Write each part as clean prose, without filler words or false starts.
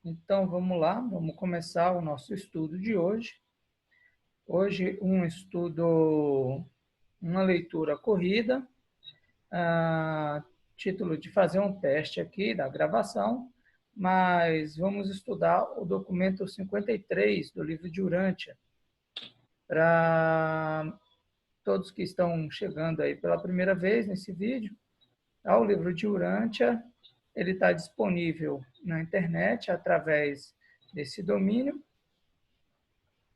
Então, vamos lá, vamos começar o nosso estudo de hoje. Hoje, uma leitura corrida, título de fazer um teste aqui da gravação, mas vamos estudar o documento 53 do livro de Urântia. Para todos que estão chegando aí pela primeira vez nesse vídeo, o livro de Urântia, ele está disponível na internet através desse domínio,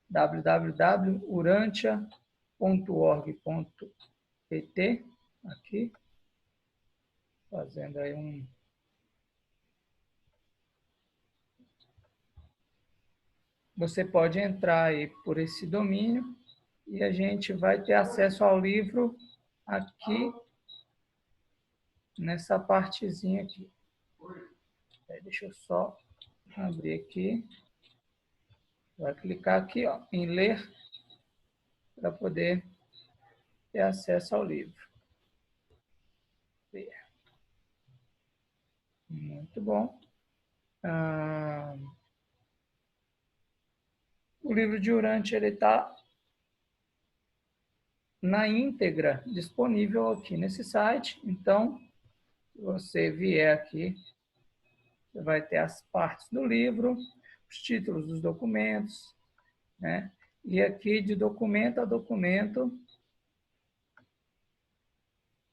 www.urantia.org.pt, aqui, fazendo aí um... Você pode entrar aí por esse domínio e a gente vai ter acesso ao livro aqui, nessa partezinha aqui. Deixa eu só abrir aqui. Vai clicar aqui, ó, em ler, para poder ter acesso ao livro. Muito bom. O livro de Urântia está na íntegra disponível aqui nesse site. Então, se você vier aqui, você vai ter as partes do livro, os títulos dos documentos, né? E aqui, de documento a documento,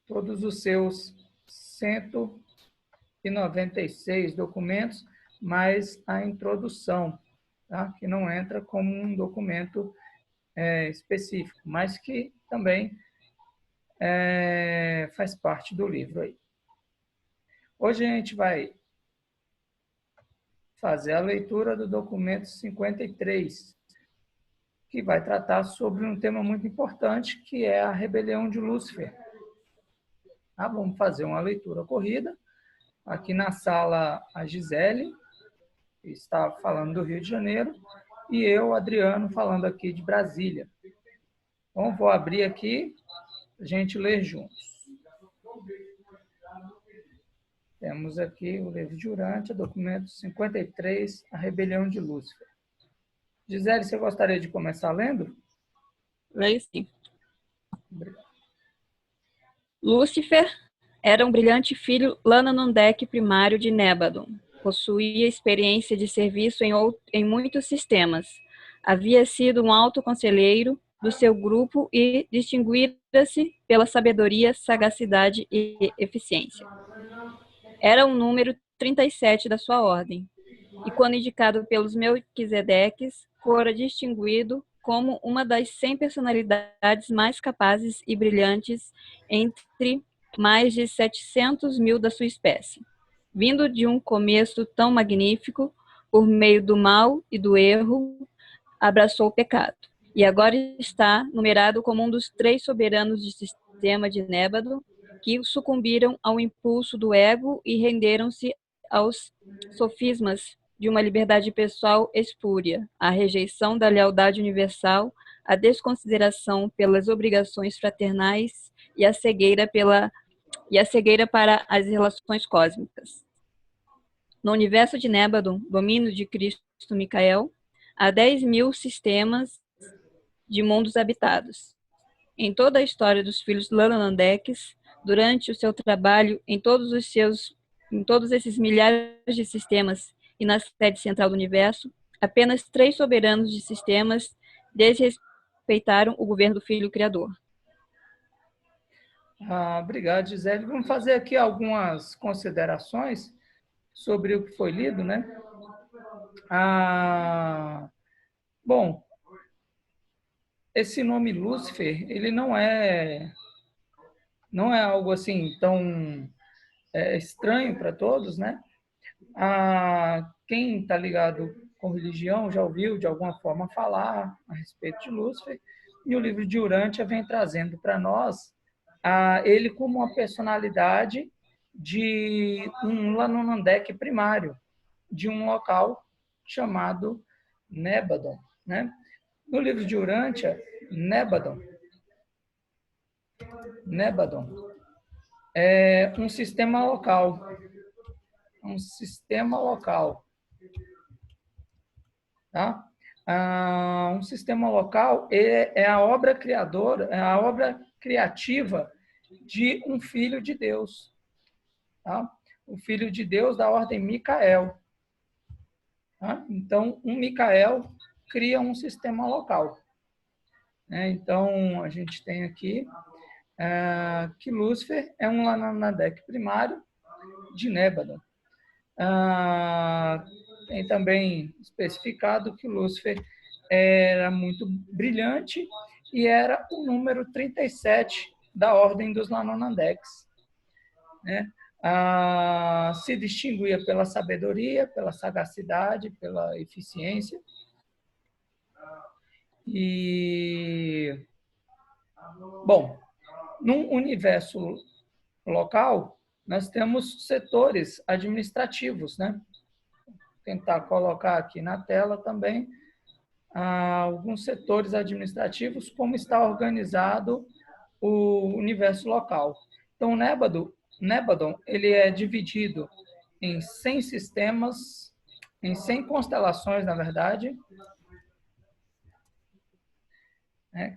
todos os seus 196 documentos, mais a introdução, tá? Que não entra como um documento específico, mas que também faz parte do livro aí. Hoje a gente vai fazer a leitura do documento 53, que vai tratar sobre um tema muito importante, que é a rebelião de Lúcifer. Tá? Vamos fazer uma leitura corrida. Aqui na sala, a Gisele, que está falando do Rio de Janeiro, e eu, Adriano, falando aqui de Brasília. Então, vou abrir aqui, a gente ler juntos. Temos aqui o livro de Urântia, documento 53, a rebelião de Lúcifer. Gisele, você gostaria de começar lendo? Leio sim. Obrigado. Lúcifer era um brilhante filho Lananundek primário de Nébadon. Possuía experiência de serviço em muitos sistemas. Havia sido um alto conselheiro do seu grupo e distinguira-se pela sabedoria, sagacidade e eficiência. Era o número 37 da sua ordem, e quando indicado pelos Melquisedeques, fora distinguido como uma das 100 personalidades mais capazes e brilhantes entre mais de 700 mil da sua espécie. Vindo de um começo tão magnífico, por meio do mal e do erro, abraçou o pecado. E agora está numerado como um dos 3 soberanos do sistema de Nébado, que sucumbiram ao impulso do ego e renderam-se aos sofismas de uma liberdade pessoal espúria, a rejeição da lealdade universal, a desconsideração pelas obrigações fraternais e a cegueira para as relações cósmicas. No universo de Nébadon, domínio de Cristo Micael, há 10.000 sistemas de mundos habitados. Em toda a história dos filhos Lanandeques, durante o seu trabalho em todos esses milhares de sistemas e na sede central do universo, apenas 3 soberanos de sistemas desrespeitaram o governo do Filho Criador. Obrigado, Gisele. Vamos fazer aqui algumas considerações sobre o que foi lido, né? Bom, esse nome Lúcifer, ele não é algo assim tão estranho para todos, né? Quem está ligado com religião já ouviu de alguma forma falar a respeito de Lúcifer, e o livro de Urântia vem trazendo para nós ele como uma personalidade de um Lananundek primário, de um local chamado Nébadon, né? No livro de Urântia, Nébadon é um sistema local. tá? Um sistema local é a obra criadora, é a obra criativa de um filho de Deus, tá? O filho de Deus da ordem Micael, tá? Então, um Micael cria um sistema local, né? Então, a gente tem aqui que Lúcifer é um Lananadek primário de Nébada. Tem também especificado que Lúcifer era muito brilhante e era o número 37 da ordem dos Lanonandecs, né? Se distinguia pela sabedoria, pela sagacidade, pela eficiência. E, bom, num universo local, nós temos setores administrativos, né? Vou tentar colocar aqui na tela também alguns setores administrativos, como está organizado o universo local. Então, Nébadon ele é dividido em 100 sistemas, em 100 constelações, na verdade.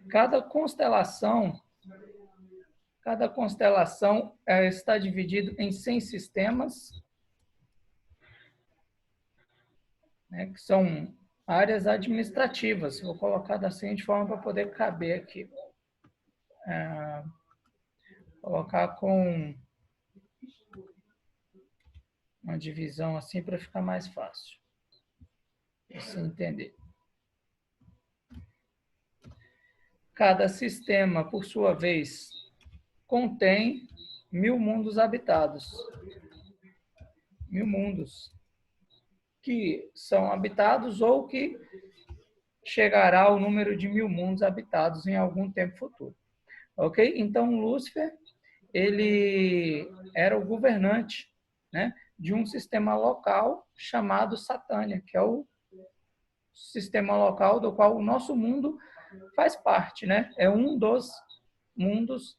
Cada constelação está dividido em 100 sistemas, né, que são áreas administrativas. Vou colocar da seguinte forma para poder caber aqui. Colocar com uma divisão assim para ficar mais fácil de se entender. Cada sistema, por sua vez, contém 1000 mundos habitados. 1000 mundos que são habitados ou que chegará ao número de 1000 mundos habitados em algum tempo futuro. Ok? Então, Lúcifer, ele era o governante, né, de um sistema local chamado Satânia, que é o sistema local do qual o nosso mundo faz parte, né? É um dos mundos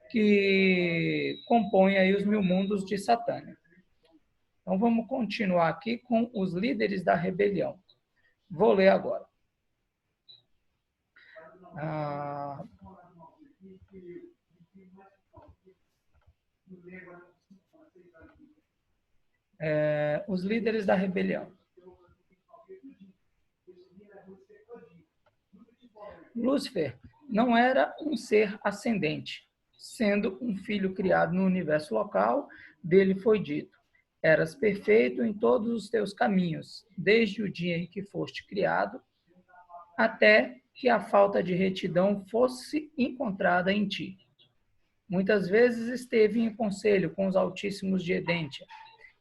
que compõem aí os 1000 mundos de Satânia. Então, vamos continuar aqui com os líderes da rebelião. Vou ler agora. Os líderes da rebelião. Lúcifer não era um ser ascendente, sendo um filho criado no universo local, dele foi dito: eras perfeito em todos os teus caminhos, desde o dia em que foste criado, até que a falta de retidão fosse encontrada em ti. Muitas vezes esteve em conselho com os altíssimos de Edêntia,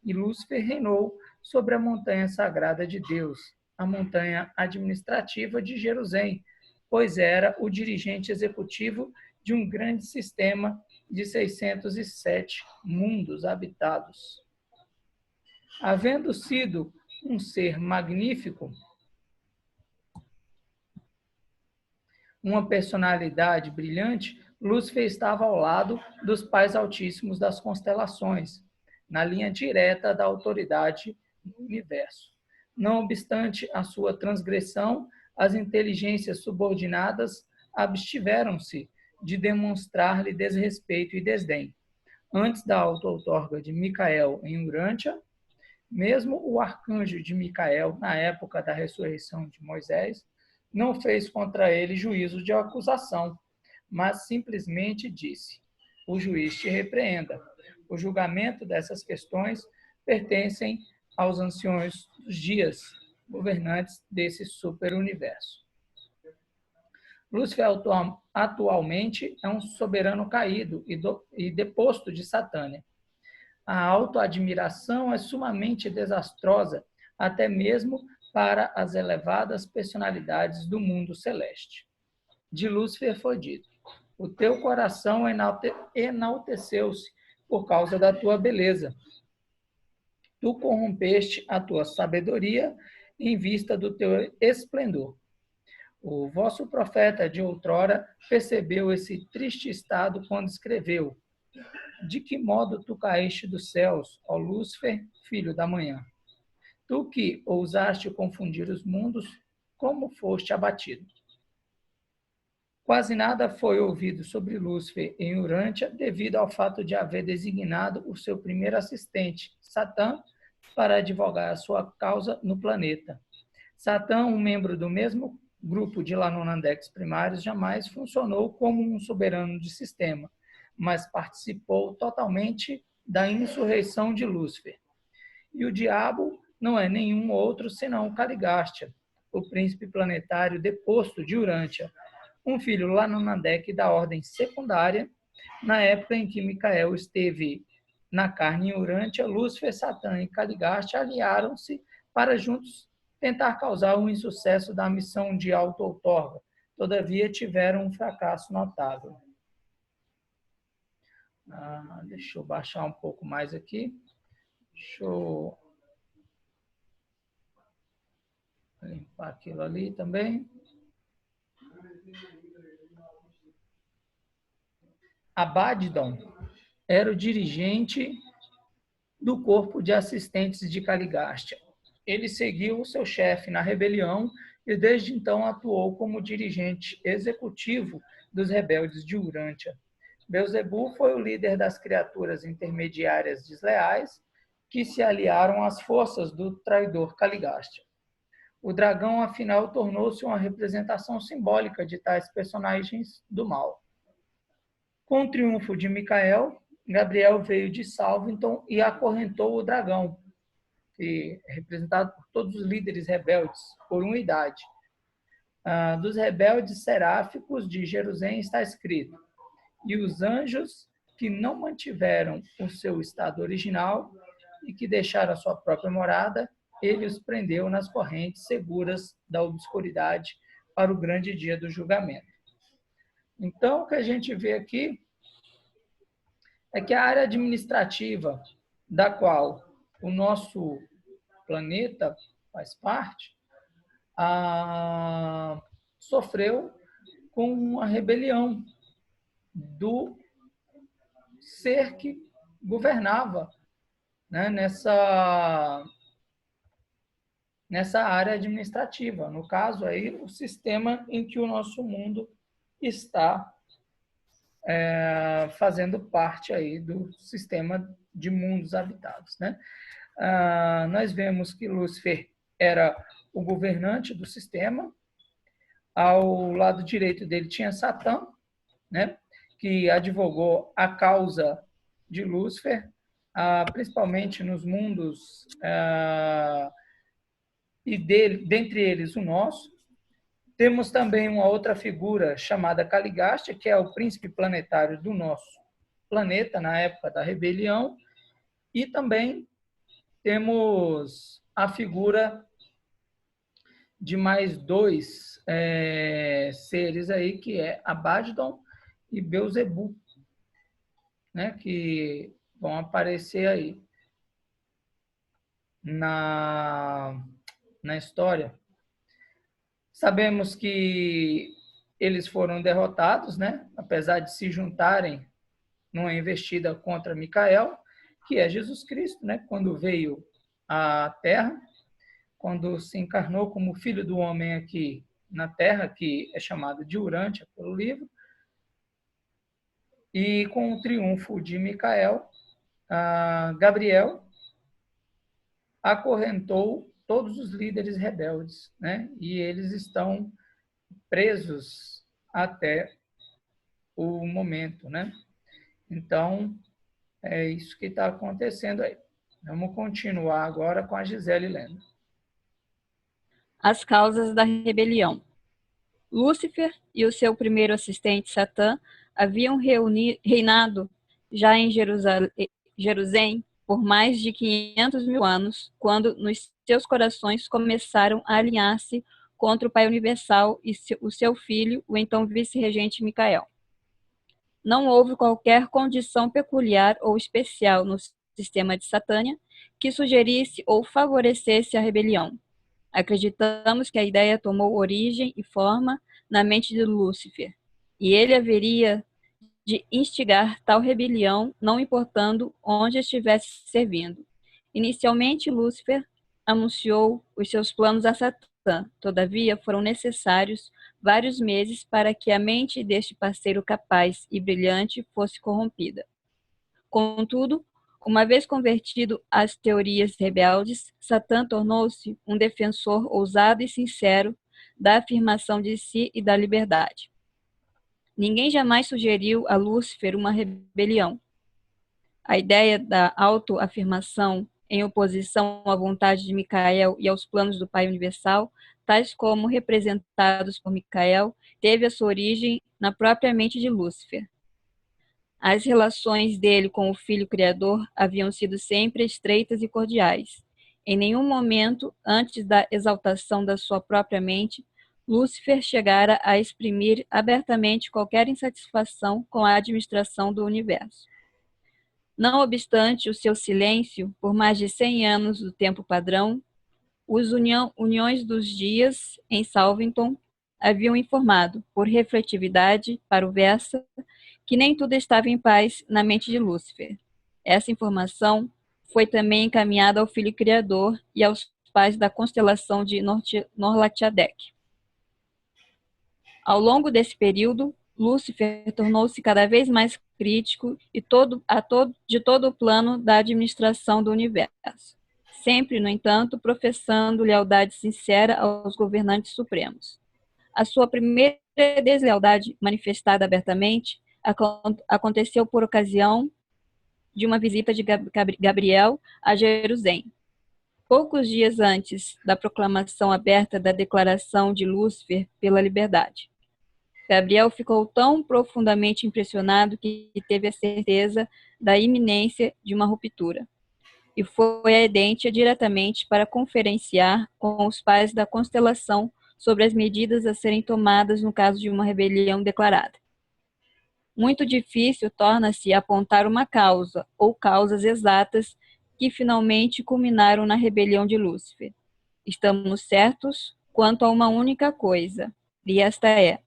e Lúcifer reinou sobre a montanha sagrada de Deus, a montanha administrativa de Jerusalém, pois era o dirigente executivo de um grande sistema de 607 mundos habitados. Havendo sido um ser magnífico, uma personalidade brilhante, Lúcifer estava ao lado dos pais altíssimos das constelações, na linha direta da autoridade do universo. Não obstante a sua transgressão, as inteligências subordinadas abstiveram-se de demonstrar-lhe desrespeito e desdém. Antes da auto-outorga de Micael em Urântia, mesmo o arcanjo de Micael, na época da ressurreição de Moisés, não fez contra ele juízo de acusação, mas simplesmente disse: o juiz te repreenda. O julgamento dessas questões pertencem aos anciões dos dias, governantes desse superuniverso. Lúcifer atualmente é um soberano caído e deposto de Satânia. A autoadmiração é sumamente desastrosa, até mesmo para as elevadas personalidades do mundo celeste. De Lúcifer foi dito: o teu coração enalteceu-se por causa da tua beleza. Tu corrompeste a tua sabedoria em vista do teu esplendor. O vosso profeta de outrora percebeu esse triste estado quando escreveu: de que modo tu caíste dos céus, ó Lúcifer, filho da manhã? Tu que ousaste confundir os mundos, como foste abatido. Quase nada foi ouvido sobre Lúcifer em Urântia, devido ao fato de haver designado o seu primeiro assistente, Satã, para advogar a sua causa no planeta. Satã, um membro do mesmo grupo de Lanonandecs primários, jamais funcionou como um soberano de sistema, mas participou totalmente da insurreição de Lúcifer. E o diabo não é nenhum outro senão Caligástia, o príncipe planetário deposto de Urântia, um filho Lanonandec da ordem secundária. Na época em que Micael esteve na carne em Urântia, Lúcifer, Satã e Caligástia aliaram-se para juntos tentar causar um insucesso da missão de auto-outorga. Todavia, tiveram um fracasso notável. Deixa eu baixar um pouco mais aqui. Deixa eu limpar aquilo ali também. Abaddon era o dirigente do corpo de assistentes de Caligástia. Ele seguiu seu chefe na rebelião e desde então atuou como dirigente executivo dos rebeldes de Urântia. Beelzebu foi o líder das criaturas intermediárias desleais que se aliaram às forças do traidor Caligástia. O dragão, afinal, tornou-se uma representação simbólica de tais personagens do mal. Com o triunfo de Micael, Gabriel veio de Salvington e acorrentou o dragão, que é representado por todos os líderes rebeldes, por unidade. Dos rebeldes seráficos de Jerusalém está escrito: e os anjos que não mantiveram o seu estado original e que deixaram a sua própria morada, ele os prendeu nas correntes seguras da obscuridade para o grande dia do julgamento. Então, o que a gente vê aqui é que a área administrativa da qual o nosso planeta faz parte, sofreu com uma rebelião do ser que governava, né, nessa área administrativa. No caso, aí, o sistema em que o nosso mundo está fazendo parte aí do sistema de mundos habitados, né? Nós vemos que Lúcifer era o governante do sistema. Ao lado direito dele tinha Satã, né, que advogou a causa de Lúcifer, principalmente nos mundos, e dentre eles o nosso. Temos também uma outra figura chamada Caligástia, que é o príncipe planetário do nosso planeta na época da rebelião. E também temos a figura de mais dois seres aí, que é Abaddon e Beelzebu, né, que vão aparecer aí na história. Sabemos que eles foram derrotados, né, apesar de se juntarem numa investida contra Micael, que é Jesus Cristo, né, quando veio à Terra, quando se encarnou como filho do homem aqui na Terra, que é chamado de Urântia pelo livro. E com o triunfo de Micael, Gabriel acorrentou todos os líderes rebeldes, né? E eles estão presos até o momento, né? Então, é isso que está acontecendo aí. Vamos continuar agora com a Gisele lendo. As causas da rebelião. Lúcifer e o seu primeiro assistente Satã haviam reinado já em Jerusalém por mais de 500 mil anos, quando nos seus corações começaram a alinhar-se contra o Pai Universal e o seu filho, o então vice-regente Micael. Não houve qualquer condição peculiar ou especial no sistema de Satânia que sugerisse ou favorecesse a rebelião. Acreditamos que a ideia tomou origem e forma na mente de Lúcifer, e ele haveria de instigar tal rebelião, não importando onde estivesse servindo. Inicialmente, Lúcifer anunciou os seus planos a Satã. Todavia, foram necessários vários meses para que a mente deste parceiro capaz e brilhante fosse corrompida. Contudo, uma vez convertido às teorias rebeldes, Satã tornou-se um defensor ousado e sincero da afirmação de si e da liberdade. Ninguém jamais sugeriu a Lúcifer uma rebelião. A ideia da autoafirmação em oposição à vontade de Micael e aos planos do Pai Universal, tais como representados por Micael, teve a sua origem na própria mente de Lúcifer. As relações dele com o Filho Criador haviam sido sempre estreitas e cordiais. Em nenhum momento, antes da exaltação da sua própria mente, Lúcifer chegara a exprimir abertamente qualquer insatisfação com a administração do universo. Não obstante o seu silêncio, por mais de 100 anos do tempo padrão, os uniões dos dias em Salvington haviam informado, por refletividade para o Versa, que nem tudo estava em paz na mente de Lúcifer. Essa informação foi também encaminhada ao Filho Criador e aos pais da constelação de Norlatiadec. Ao longo desse período, Lúcifer tornou-se cada vez mais crítico de todo o plano da administração do universo, sempre, no entanto, professando lealdade sincera aos governantes supremos. A sua primeira deslealdade, manifestada abertamente, aconteceu por ocasião de uma visita de Gabriel a Jerusalém. Poucos dias antes da proclamação aberta da Declaração de Lúcifer pela Liberdade. Gabriel ficou tão profundamente impressionado que teve a certeza da iminência de uma ruptura e foi a Edentia diretamente para conferenciar com os pais da constelação sobre as medidas a serem tomadas no caso de uma rebelião declarada. Muito difícil torna-se apontar uma causa ou causas exatas que finalmente culminaram na rebelião de Lúcifer. Estamos certos quanto a uma única coisa, e esta é: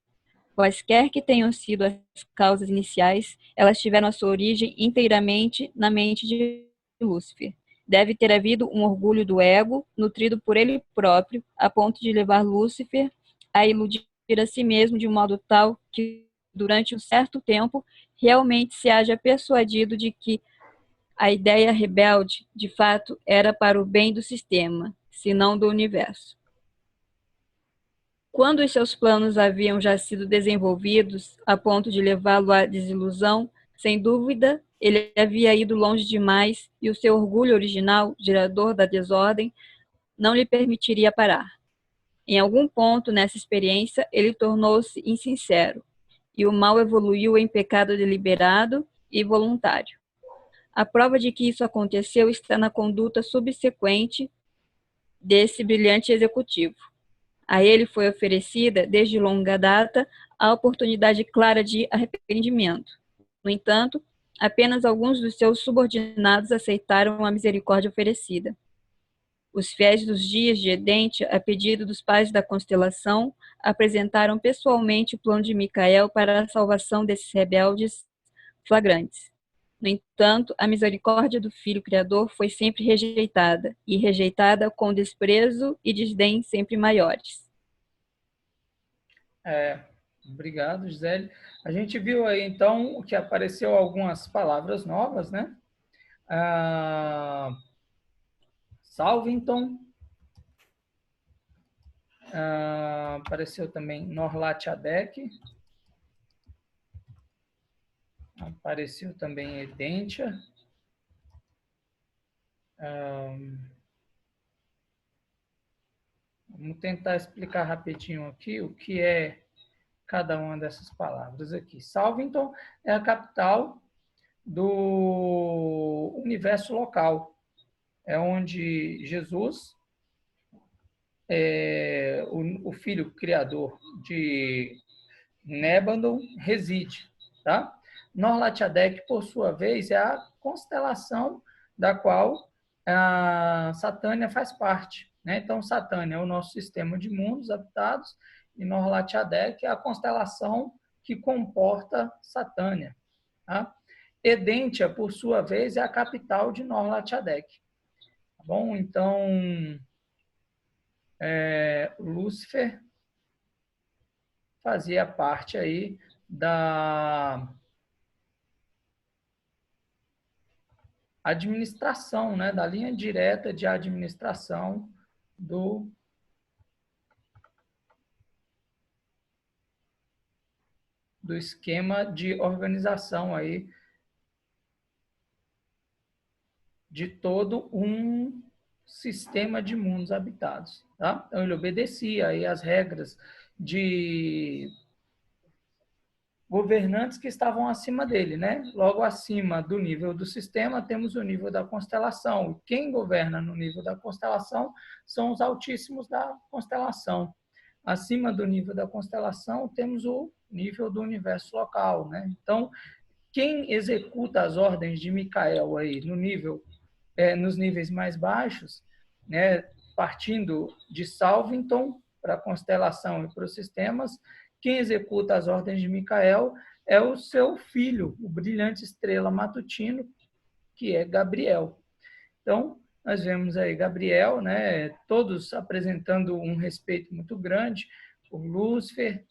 quaisquer que tenham sido as causas iniciais, elas tiveram a sua origem inteiramente na mente de Lúcifer. Deve ter havido um orgulho do ego, nutrido por ele próprio, a ponto de levar Lúcifer a iludir a si mesmo de um modo tal que, durante um certo tempo, realmente se haja persuadido de que a ideia rebelde, de fato, era para o bem do sistema, se não do universo. Quando os seus planos haviam já sido desenvolvidos a ponto de levá-lo à desilusão, sem dúvida, ele havia ido longe demais e o seu orgulho original, gerador da desordem, não lhe permitiria parar. Em algum ponto nessa experiência, ele tornou-se insincero e o mal evoluiu em pecado deliberado e voluntário. A prova de que isso aconteceu está na conduta subsequente desse brilhante executivo. A ele foi oferecida, desde longa data, a oportunidade clara de arrependimento. No entanto, apenas alguns dos seus subordinados aceitaram a misericórdia oferecida. Os fiéis dos dias de Edentia, a pedido dos pais da constelação, apresentaram pessoalmente o plano de Micael para a salvação desses rebeldes flagrantes. No entanto, a misericórdia do Filho Criador foi sempre rejeitada, e rejeitada com desprezo e desdém sempre maiores. Obrigado, Gisele. A gente viu aí, então, que apareceu algumas palavras novas, né? Salvington. Apareceu também Norlatiadec. Apareceu também Edentia. Vamos tentar explicar rapidinho aqui o que é cada uma dessas palavras aqui. Salvington é a capital do universo local. É onde Jesus, o Filho Criador de Nébandon, reside. Tá? Norlatiadec, por sua vez, é a constelação da qual a Satânia faz parte. Né? Então, Satânia é o nosso sistema de mundos habitados e Norlatiadec é a constelação que comporta Satânia. Tá? Edentia, por sua vez, é a capital de Norlatiadec. Tá bom? Então, Lúcifer fazia parte aí da administração, né, da linha direta de administração do esquema de organização aí de todo um sistema de mundos habitados, tá? Então ele obedecia aí às regras de governantes que estavam acima dele, né? Logo acima do nível do sistema, temos o nível da constelação. Quem governa no nível da constelação são os altíssimos da constelação. Acima do nível da constelação, temos o nível do universo local, né? Então, quem executa as ordens de Micael aí no nível, nos níveis mais baixos, né? Partindo de Salvington para a constelação e para os sistemas, quem executa as ordens de Micael é o seu filho, o brilhante estrela matutino, que é Gabriel. Então, nós vemos aí Gabriel, né, todos apresentando um respeito muito grande por Lúcifer,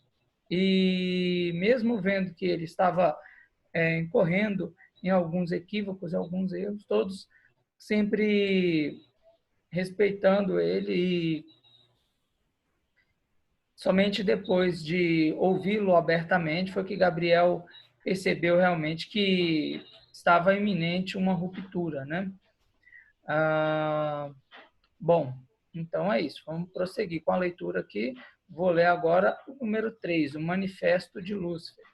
e mesmo vendo que ele estava incorrendo em alguns equívocos, alguns erros, todos sempre respeitando ele, e somente depois de ouvi-lo abertamente foi que Gabriel percebeu realmente que estava iminente uma ruptura, né? Bom, então é isso. Vamos prosseguir com a leitura aqui. Vou ler agora o número 3, o Manifesto de Lúcifer.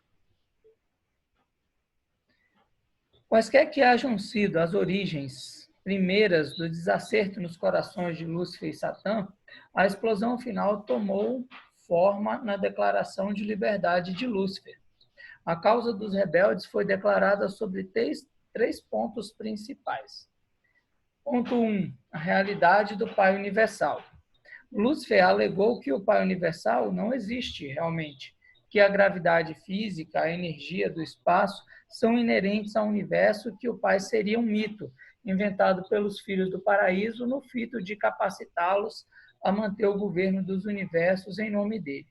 Quaisquer que hajam sido as origens primeiras do desacerto nos corações de Lúcifer e Satã, a explosão final tomou forma na declaração de liberdade de Lúcifer. A causa dos rebeldes foi declarada sobre três pontos principais. Ponto 1. A realidade do Pai Universal. Lúcifer alegou que o Pai Universal não existe realmente, que a gravidade física, a energia do espaço são inerentes ao universo, que o Pai seria um mito, inventado pelos filhos do paraíso no fito de capacitá-los a manter o governo dos universos em nome dele.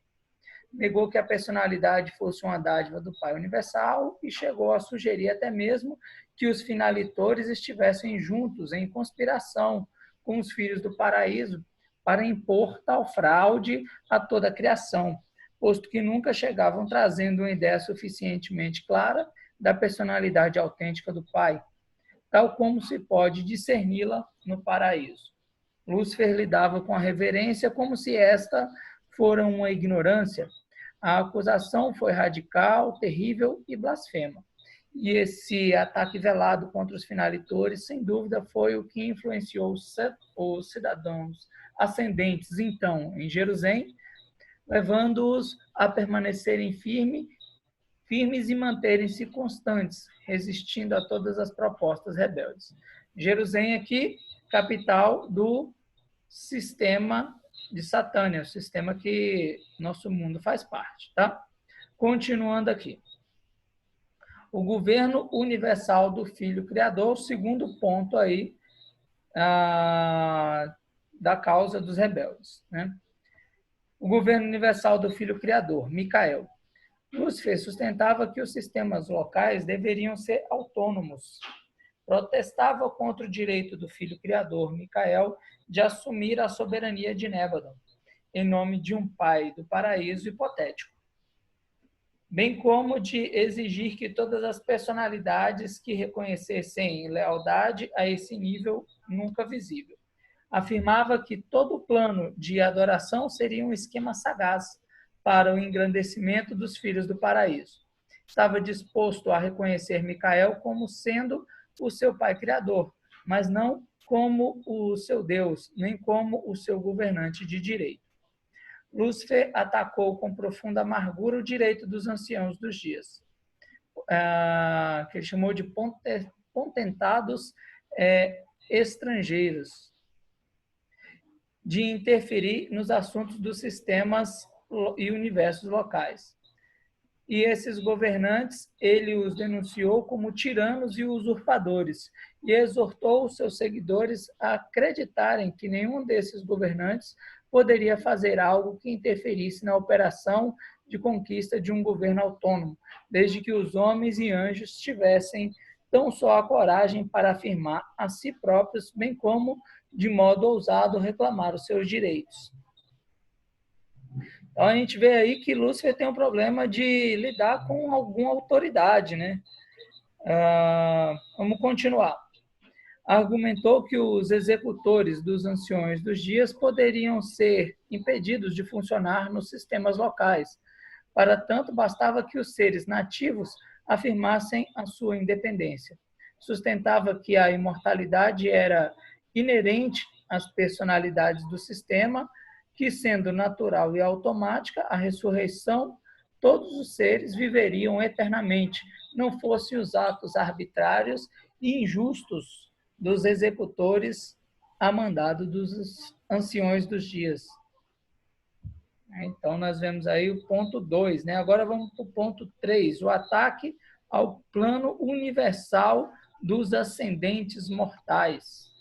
Negou que a personalidade fosse uma dádiva do Pai Universal e chegou a sugerir até mesmo que os finalitores estivessem juntos em conspiração com os filhos do paraíso para impor tal fraude a toda a criação, posto que nunca chegavam trazendo uma ideia suficientemente clara da personalidade autêntica do Pai, tal como se pode discerni-la no paraíso. Lúcifer lidava com a reverência como se esta fora uma ignorância. A acusação foi radical, terrível e blasfema. E esse ataque velado contra os finalitores, sem dúvida, foi o que influenciou os cidadãos ascendentes, então, em Jerusalém, levando-os a permanecerem firmes e manterem-se constantes, resistindo a todas as propostas rebeldes. Jerusalém aqui, capital do sistema de Satânia, o sistema que nosso mundo faz parte, tá? Continuando aqui. O governo universal do Filho Criador, o segundo ponto aí da causa dos rebeldes, né? O governo universal do Filho Criador, Micael. Lúcifer sustentava que os sistemas locais deveriam ser autônomos. Protestava contra o direito do Filho Criador, Micael, de assumir a soberania de Nébadon, em nome de um pai do paraíso hipotético, bem como de exigir que todas as personalidades que reconhecessem lealdade a esse nível nunca visível. Afirmava que todo o plano de adoração seria um esquema sagaz para o engrandecimento dos filhos do paraíso. Estava disposto a reconhecer Micael como sendo o seu pai criador, mas não como o seu Deus, nem como o seu governante de direito. Lúcifer atacou com profunda amargura o direito dos anciãos dos dias, que ele chamou de potentados estrangeiros, de interferir nos assuntos dos sistemas e universos locais. E esses governantes, ele os denunciou como tiranos e usurpadores, e exortou os seus seguidores a acreditarem que nenhum desses governantes poderia fazer algo que interferisse na operação de conquista de um governo autônomo, desde que os homens e anjos tivessem tão só a coragem para afirmar a si próprios, bem como, de modo ousado, reclamar os seus direitos. Então, a gente vê aí que Lúcifer tem um problema de lidar com alguma autoridade, né? Vamos continuar. Argumentou que os executores dos anciões dos dias poderiam ser impedidos de funcionar nos sistemas locais. Para tanto, bastava que os seres nativos afirmassem a sua independência. Sustentava que a imortalidade era inerente às personalidades do sistema, que, sendo natural e automática, a ressurreição, todos os seres viveriam eternamente, não fossem os atos arbitrários e injustos dos executores a mandado dos anciões dos dias. Então, nós vemos aí o ponto 2, né? Agora vamos para o ponto 3, o ataque ao plano universal dos ascendentes mortais.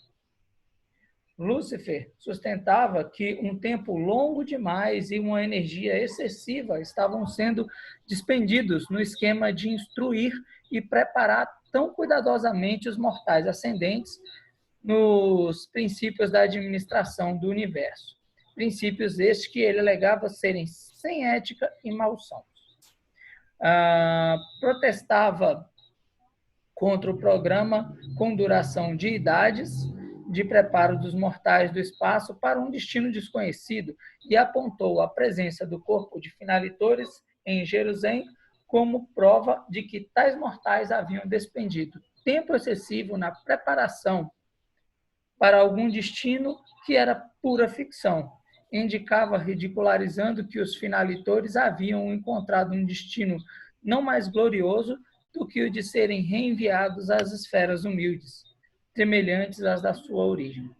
Lúcifer sustentava que um tempo longo demais e uma energia excessiva estavam sendo despendidos no esquema de instruir e preparar tão cuidadosamente os mortais ascendentes nos princípios da administração do universo. Princípios estes que ele alegava serem sem ética e malsãos. Protestava contra o programa com duração de idades, de preparo dos mortais do espaço para um destino desconhecido e apontou a presença do corpo de finalitores em Jerusalém como prova de que tais mortais haviam despendido tempo excessivo na preparação para algum destino que era pura ficção. Indicava, ridicularizando, que os finalitores haviam encontrado um destino não mais glorioso do que o de serem reenviados às esferas humildes, semelhantes às da sua origem.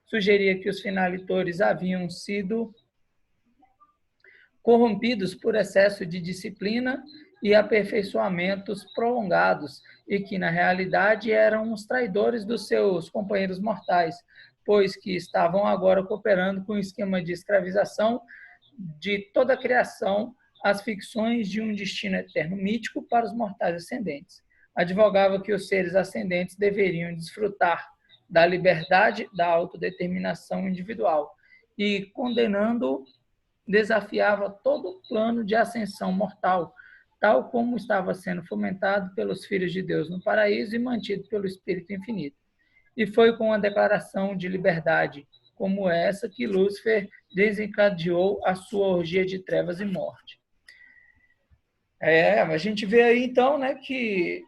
Sugeria que os finalitores haviam sido corrompidos por excesso de disciplina e aperfeiçoamentos prolongados, e que, na realidade, eram os traidores dos seus companheiros mortais, pois que estavam agora cooperando com o esquema de escravização de toda a criação às ficções de um destino eterno mítico para os mortais ascendentes. Advogava que os seres ascendentes deveriam desfrutar da liberdade da autodeterminação individual e, condenando, desafiava todo o plano de ascensão mortal, tal como estava sendo fomentado pelos filhos de Deus no paraíso e mantido pelo Espírito Infinito. E foi com uma declaração de liberdade como essa que Lúcifer desencadeou a sua orgia de trevas e morte. A gente vê aí, então, né, que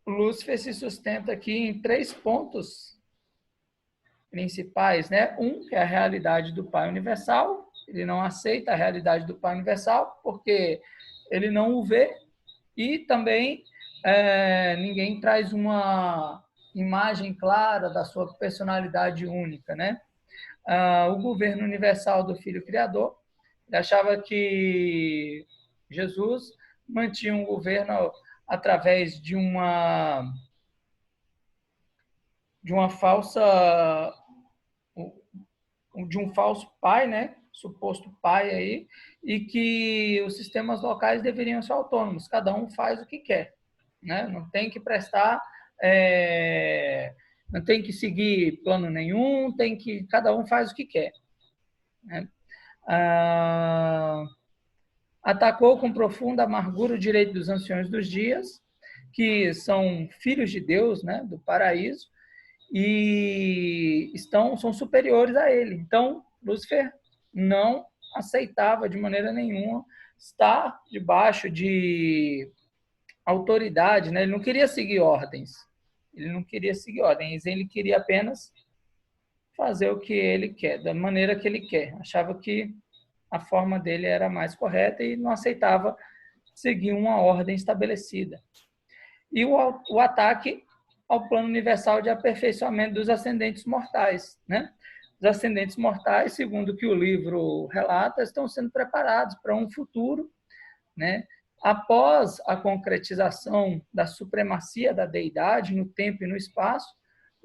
Lúcifer se sustenta aqui em 3 pontos principais, né? Um, que é a realidade do Pai Universal. Ele não aceita a realidade do Pai Universal porque ele não o vê, e também ninguém traz uma imagem clara da sua personalidade única, né? O governo universal do Filho Criador. Ele achava que Jesus mantinha um governo através de uma falsa, de um falso pai, né? Suposto pai aí, e que os sistemas locais deveriam ser autônomos, cada um faz o que quer, né? Não tem que prestar, não tem que seguir plano nenhum, cada um faz o que quer, né? Atacou com profunda amargura o direito dos anciões dos dias, que são filhos de Deus, né, do paraíso, e são superiores a ele. Então, Lúcifer não aceitava de maneira nenhuma estar debaixo de autoridade, né? Ele não queria seguir ordens. Ele queria apenas fazer o que ele quer, da maneira que ele quer. Achava que a forma dele era mais correta e não aceitava seguir uma ordem estabelecida. E o ataque ao plano universal de aperfeiçoamento dos ascendentes mortais, né? Os ascendentes mortais, segundo o que o livro relata, estão sendo preparados para um futuro, né? Após a concretização da supremacia da deidade no tempo e no espaço,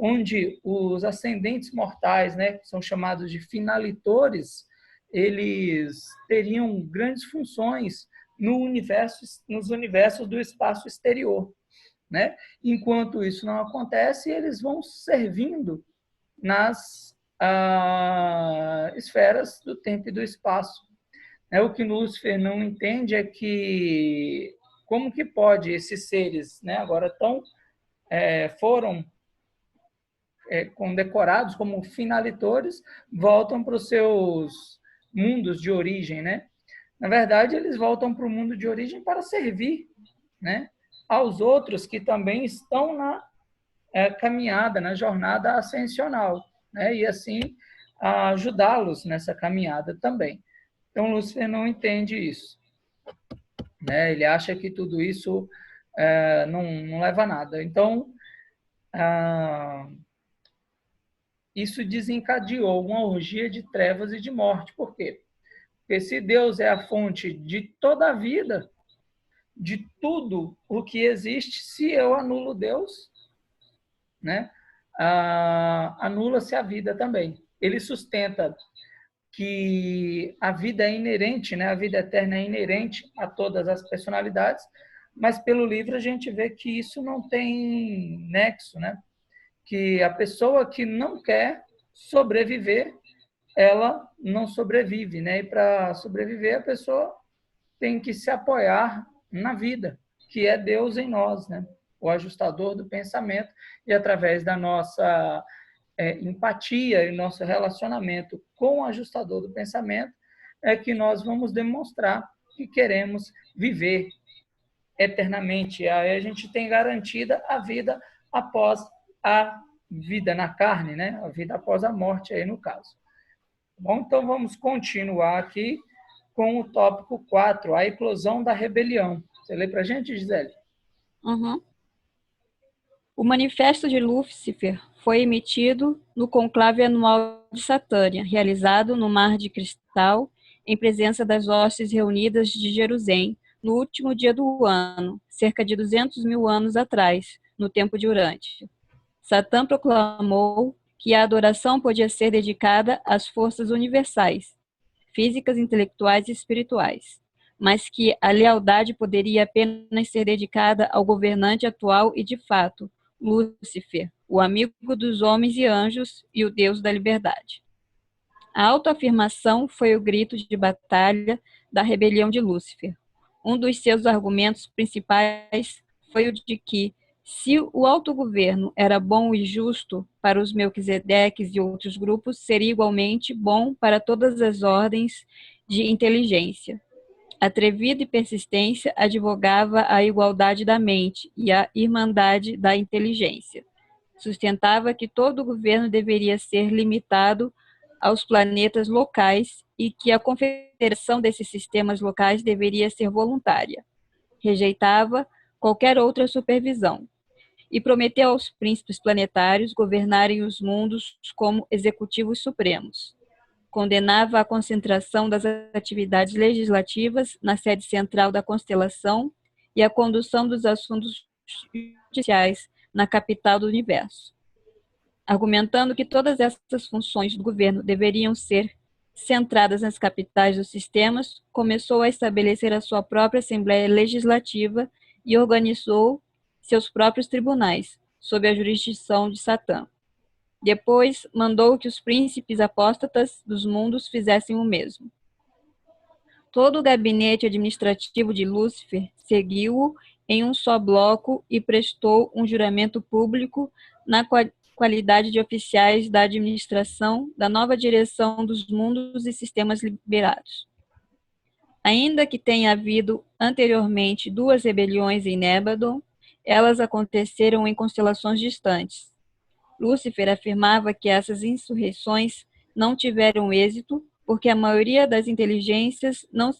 onde os ascendentes mortais, né, que são chamados de finalitores, eles teriam grandes funções nos universos do espaço exterior, né? Enquanto isso não acontece, eles vão servindo nas esferas do tempo e do espaço. O que Lúcifer não entende é que como que pode esses seres, né, agora foram condecorados como finalitores, voltam para os seus mundos de origem, né? Na verdade, eles voltam para o mundo de origem para servir, né, aos outros que também estão na caminhada, na jornada ascensional, né? E assim ajudá-los nessa caminhada também. Então, Lúcifer não entende isso, né? Ele acha que tudo isso não leva a nada. Então, isso desencadeou uma orgia de trevas e de morte. Por quê? Porque se Deus é a fonte de toda a vida, de tudo o que existe, se eu anulo Deus, né, anula-se a vida também. Ele sustenta que a vida é inerente, né, a vida eterna é inerente a todas as personalidades, mas pelo livro a gente vê que isso não tem nexo, né? Que a pessoa que não quer sobreviver, ela não sobrevive, né? E para sobreviver, a pessoa tem que se apoiar na vida, que é Deus em nós, né? O ajustador do pensamento, e através da nossa empatia e nosso relacionamento com o ajustador do pensamento, é que nós vamos demonstrar que queremos viver eternamente. Aí a gente tem garantida a vida após a vida na carne, né? A vida após a morte, aí no caso. Bom, então vamos continuar aqui com o tópico 4, a eclosão da rebelião. Você lê para a gente, Gisele? Uhum. O Manifesto de Lúcifer foi emitido no conclave anual de Satânia, realizado no Mar de Cristal, em presença das hostes reunidas de Jerusalém, no último dia do ano, cerca de 200 mil anos atrás, no tempo de Urântia. Satã proclamou que a adoração podia ser dedicada às forças universais, físicas, intelectuais e espirituais, mas que a lealdade poderia apenas ser dedicada ao governante atual e de fato, Lúcifer, o amigo dos homens e anjos e o Deus da liberdade. A autoafirmação foi o grito de batalha da rebelião de Lúcifer. Um dos seus argumentos principais foi o de que, se o autogoverno era bom e justo para os Melquisedeques e outros grupos, seria igualmente bom para todas as ordens de inteligência. Atrevido e persistência, advogava a igualdade da mente e a irmandade da inteligência. Sustentava que todo governo deveria ser limitado aos planetas locais e que a confederação desses sistemas locais deveria ser voluntária. Rejeitava qualquer outra supervisão e prometeu aos príncipes planetários governarem os mundos como executivos supremos. Condenava a concentração das atividades legislativas na sede central da constelação e a condução dos assuntos judiciais na capital do universo. Argumentando que todas essas funções do governo deveriam ser centradas nas capitais dos sistemas, começou a estabelecer a sua própria Assembleia Legislativa e organizou seus próprios tribunais, sob a jurisdição de Satã. Depois, mandou que os príncipes apóstatas dos mundos fizessem o mesmo. Todo o gabinete administrativo de Lúcifer seguiu-o em um só bloco e prestou um juramento público na qualidade de oficiais da administração da nova direção dos mundos e sistemas liberados. Ainda que tenha havido anteriormente 2 rebeliões em Nébadon, elas aconteceram em constelações distantes. Lúcifer afirmava que essas insurreições não tiveram êxito porque a maioria das inteligências não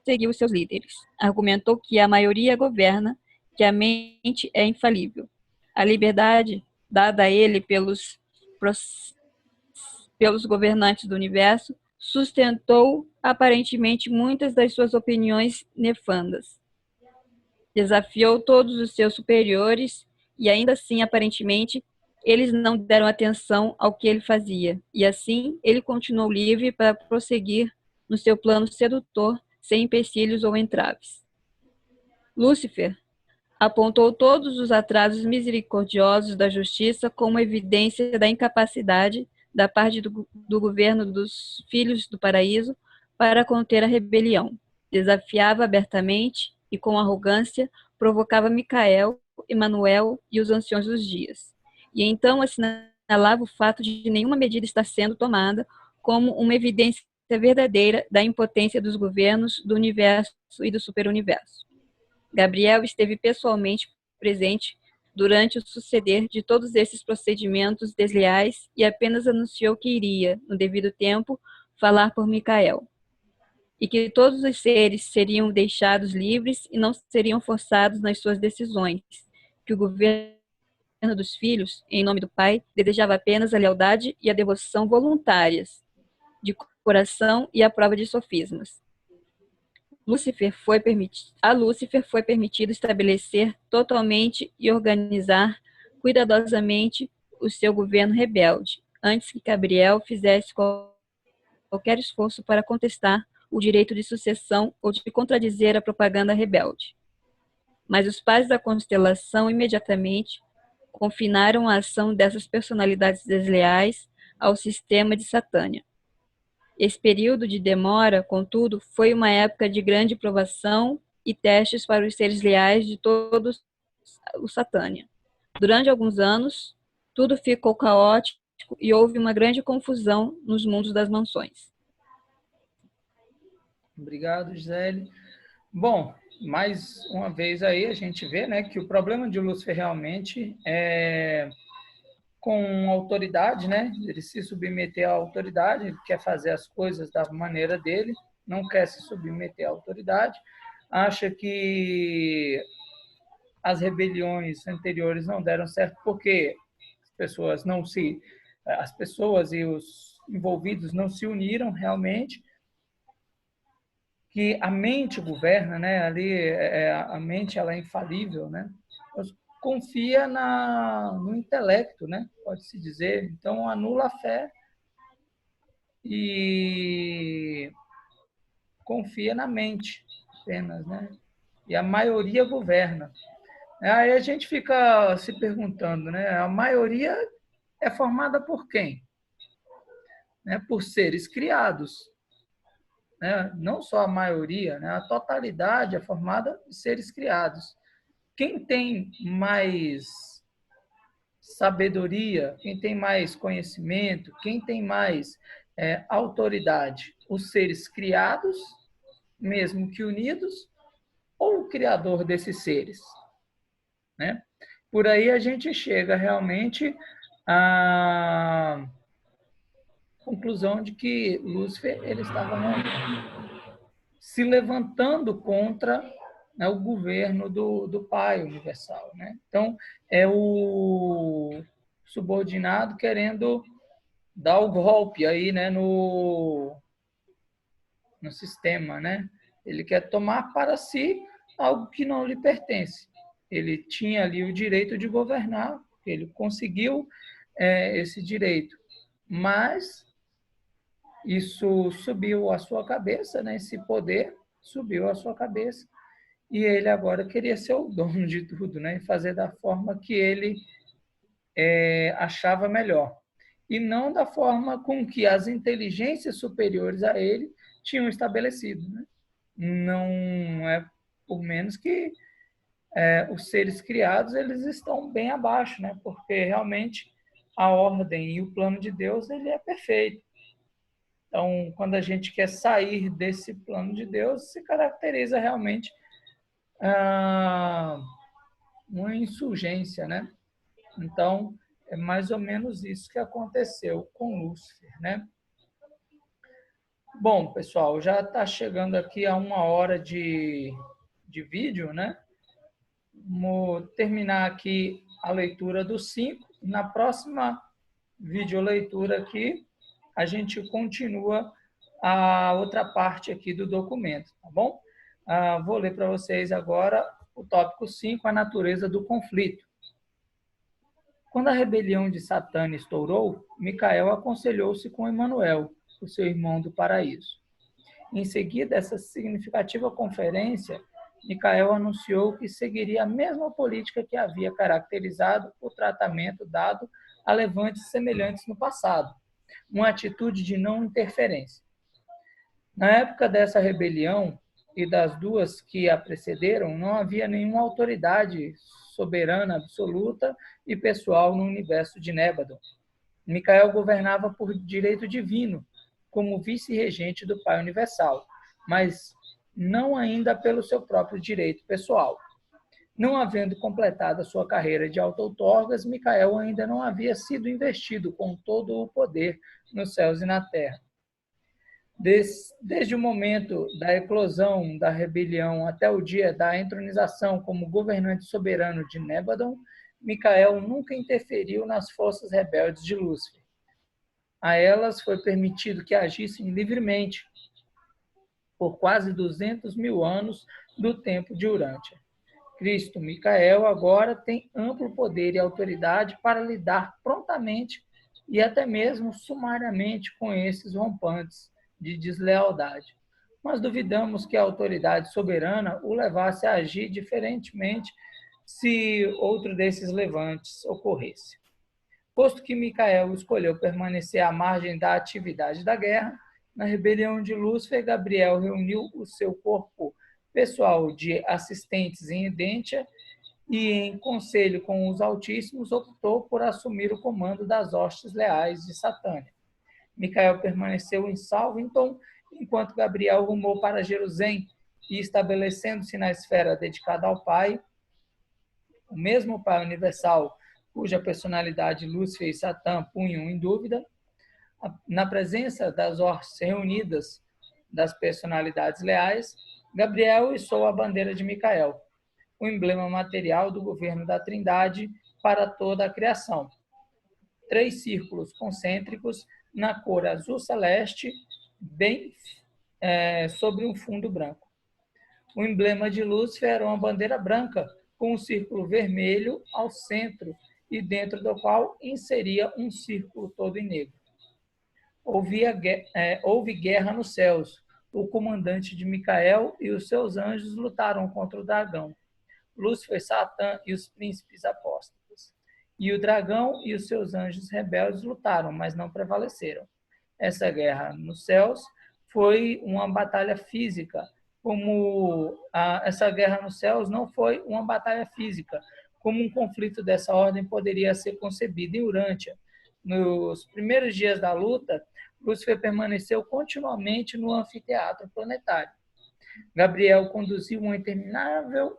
seguiu seus líderes. Argumentou que a maioria governa, que a mente é infalível. A liberdade dada a ele pelos governantes do universo sustentou aparentemente muitas das suas opiniões nefandas. Desafiou todos os seus superiores e ainda assim, aparentemente, eles não deram atenção ao que ele fazia, e assim ele continuou livre para prosseguir no seu plano sedutor, sem empecilhos ou entraves. Lúcifer apontou todos os atrasos misericordiosos da justiça como evidência da incapacidade da parte do governo dos filhos do paraíso para conter a rebelião. Desafiava abertamente e com arrogância provocava Micael, Emanuel e os anciões dos dias. E então assinalava o fato de nenhuma medida estar sendo tomada como uma evidência verdadeira da impotência dos governos do universo e do superuniverso. Gabriel esteve pessoalmente presente durante o suceder de todos esses procedimentos desleais e apenas anunciou que iria, no devido tempo, falar por Micael, e que todos os seres seriam deixados livres e não seriam forçados nas suas decisões, que o governo dos filhos, em nome do Pai, desejava apenas a lealdade e a devoção voluntárias, de coração e a prova de sofismas. A Lúcifer foi permitido estabelecer totalmente e organizar cuidadosamente o seu governo rebelde, antes que Gabriel fizesse qualquer esforço para contestar o direito de sucessão ou de contradizer a propaganda rebelde. Mas os pais da constelação imediatamente confinaram a ação dessas personalidades desleais ao sistema de Satânia. Esse período de demora, contudo, foi uma época de grande provação e testes para os seres leais de todos o Satânia. Durante alguns anos, tudo ficou caótico e houve uma grande confusão nos mundos das mansões. Obrigado, Gisele. Bom, mais uma vez aí a gente vê, né, que o problema de Lúcifer realmente é com autoridade, né? Ele se submeter à autoridade, ele quer fazer as coisas da maneira dele, não quer se submeter à autoridade, acha que as rebeliões anteriores não deram certo porque as pessoas e os envolvidos não se uniram realmente, que a mente governa, né? Ali a mente ela é infalível, né? Confia no intelecto, né? Pode-se dizer. Então, anula a fé e confia na mente apenas, né? E a maioria governa. Aí a gente fica se perguntando, né? A maioria é formada por quem? Né? Por seres criados. Né? Não só a maioria, né? A totalidade é formada de seres criados. Quem tem mais sabedoria, quem tem mais conhecimento, quem tem mais autoridade? Os seres criados, mesmo que unidos, ou o criador desses seres? Né? Por aí a gente chega realmente à conclusão de que Lúcifer ele estava se levantando contra, né, o governo do Pai Universal. Né? Então, é o subordinado querendo dar o golpe aí, né, no sistema. Né? Ele quer tomar para si algo que não lhe pertence. Ele tinha ali o direito de governar, ele conseguiu esse direito, mas isso subiu à sua cabeça, né? Esse poder subiu à sua cabeça, e ele agora queria ser o dono de tudo, né? E fazer da forma que ele achava melhor, e não da forma com que as inteligências superiores a ele tinham estabelecido. Né? Não é por menos que os seres criados eles estão bem abaixo, né? Porque realmente a ordem e o plano de Deus ele é perfeito. Então, quando a gente quer sair desse plano de Deus, se caracteriza realmente uma insurgência, né? Então, é mais ou menos isso que aconteceu com Lúcifer, né? Bom, pessoal, já está chegando aqui a 1 hora de vídeo, né? Vamos terminar aqui a leitura do 5. Na próxima videoleitura aqui, a gente continua a outra parte aqui do documento, tá bom? Vou ler para vocês agora o tópico 5, a natureza do conflito. Quando a rebelião de Satã estourou, Micael aconselhou-se com Emanuel, o seu irmão do paraíso. Em seguida, essa significativa conferência, Micael anunciou que seguiria a mesma política que havia caracterizado o tratamento dado a levantes semelhantes no passado, uma atitude de não interferência. Na época dessa rebelião e das duas que a precederam, não havia nenhuma autoridade soberana absoluta e pessoal no universo de Nébadon. Micael governava por direito divino, como vice-regente do Pai Universal, mas não ainda pelo seu próprio direito pessoal. Não havendo completado a sua carreira de auto-outorgas, Micael ainda não havia sido investido com todo o poder nos céus e na terra. Desde o momento da eclosão da rebelião até o dia da entronização como governante soberano de Nébadon, Micael nunca interferiu nas forças rebeldes de Lúcifer. A elas foi permitido que agissem livremente por quase 200.000 anos do tempo de Urântia. Cristo, Micael, agora tem amplo poder e autoridade para lidar prontamente e até mesmo sumariamente com esses rompantes de deslealdade. Mas duvidamos que a autoridade soberana o levasse a agir diferentemente se outro desses levantes ocorresse. Posto que Micael escolheu permanecer à margem da atividade da guerra, na rebelião de Lúcifer, Gabriel reuniu o seu corpo pessoal de assistentes em Edêntia e, em conselho com os Altíssimos, optou por assumir o comando das hostes leais de Satânia. Micael permaneceu em Salvington, enquanto Gabriel rumou para Jerusalém e, estabelecendo-se na esfera dedicada ao Pai, o mesmo Pai Universal, cuja personalidade Lúcifer e Satã punham em dúvida, na presença das hostes reunidas das personalidades leais, Gabriel içou a bandeira de Micael, o emblema material do governo da Trindade para toda a criação. 3 círculos concêntricos na cor azul celeste, bem sobre um fundo branco. O emblema de Lúcifer era uma bandeira branca com um círculo vermelho ao centro e dentro do qual inseria um círculo todo em negro. Houve guerra nos céus. O comandante de Micael e os seus anjos lutaram contra o dragão, Lúcifer, Satã e os príncipes apóstolos. E o dragão e os seus anjos rebeldes lutaram, mas não prevaleceram. Essa guerra nos céus foi uma batalha física, essa guerra nos céus não foi uma batalha física, como um conflito dessa ordem poderia ser concebido em Urântia. Nos primeiros dias da luta, Lúcifer permaneceu continuamente no anfiteatro planetário. Gabriel conduziu uma interminável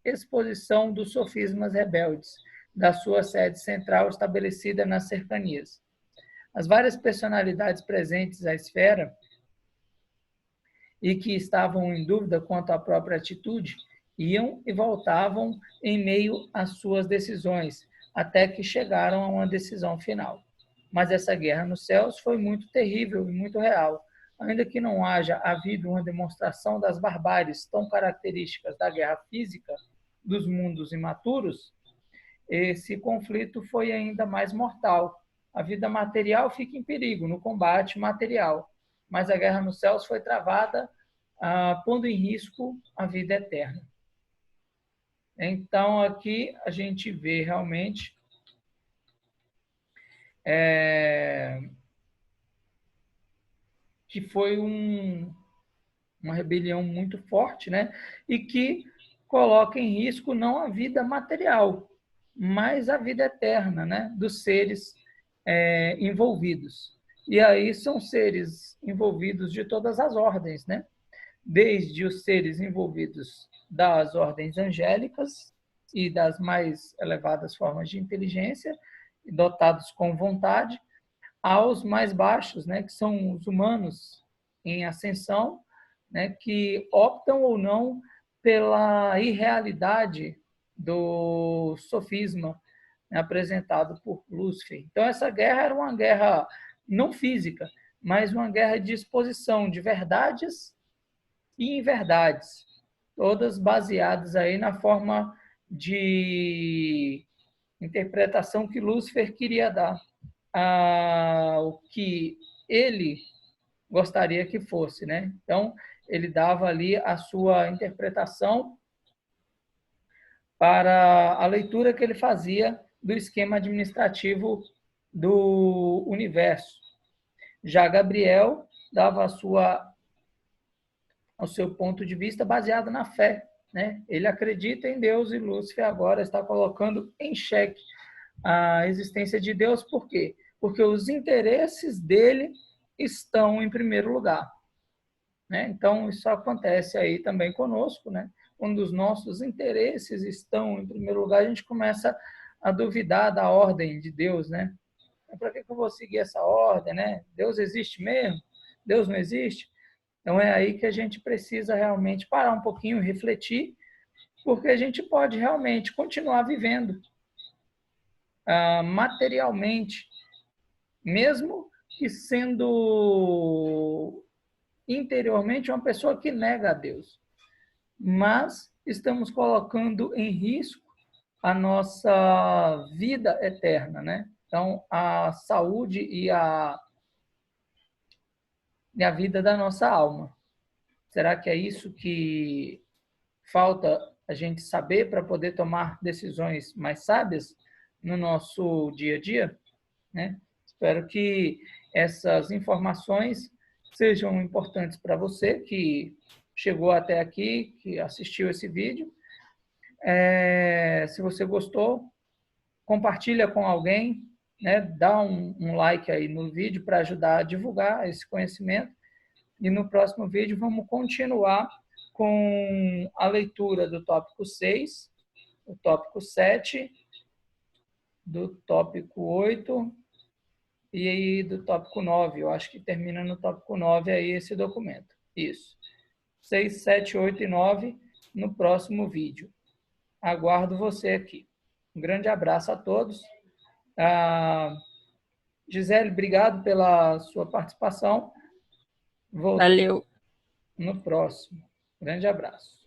exposição dos sofismas rebeldes, da sua sede central estabelecida nas cercanias. As várias personalidades presentes à esfera e que estavam em dúvida quanto à própria atitude, iam e voltavam em meio às suas decisões, até que chegaram a uma decisão final. Mas essa guerra nos céus foi muito terrível e muito real. Ainda que não haja havido uma demonstração das barbáries tão características da guerra física dos mundos imaturos, esse conflito foi ainda mais mortal. A vida material fica em perigo no combate material, mas a guerra nos céus foi travada, pondo em risco a vida eterna. Então, aqui a gente vê realmente que foi uma rebelião muito forte, né? E que coloca em risco não a vida material, mas a vida eterna, né? Dos seres envolvidos. E aí são seres envolvidos de todas as ordens, né? Desde os seres envolvidos das ordens angélicas e das mais elevadas formas de inteligência, dotados com vontade, aos mais baixos, né, que são os humanos em ascensão, né, que optam ou não pela irrealidade do sofisma, né, apresentado por Lúcifer. Então, essa guerra era uma guerra não física, mas uma guerra de exposição de verdades e inverdades, todas baseadas aí na forma de interpretação que Lúcifer queria dar ao que ele gostaria que fosse, né? Então, ele dava ali a sua interpretação para a leitura que ele fazia do esquema administrativo do universo. Já Gabriel dava ao seu ponto de vista baseado na fé, né? Ele acredita em Deus e Lúcifer agora está colocando em xeque a existência de Deus. Por quê? Porque os interesses dele estão em primeiro lugar, né? Então, isso acontece aí também conosco, né? Quando os nossos interesses estão em primeiro lugar, a gente começa a duvidar da ordem de Deus, né? Para que eu vou seguir essa ordem, né? Deus existe mesmo? Deus não existe? Então, é aí que a gente precisa realmente parar um pouquinho e refletir, porque a gente pode realmente continuar vivendo materialmente, mesmo que sendo interiormente uma pessoa que nega a Deus. Mas estamos colocando em risco a nossa vida eterna, né? Então, a saúde e a vida da nossa alma. Será que é isso que falta a gente saber para poder tomar decisões mais sábias no nosso dia a dia, né? Espero que essas informações sejam importantes para você que chegou até aqui, que assistiu esse vídeo. Se você gostou, compartilha com alguém, né? Dá um like aí no vídeo para ajudar a divulgar esse conhecimento. E no próximo vídeo vamos continuar com a leitura do tópico 6, do tópico 7, do tópico 8 e aí do tópico 9. Eu acho que termina no tópico 9 aí esse documento. Isso. 6, 7, 8 e 9 no próximo vídeo. Aguardo você aqui. Um grande abraço a todos. Gisele, obrigado pela sua participação. Valeu. No próximo. Grande abraço.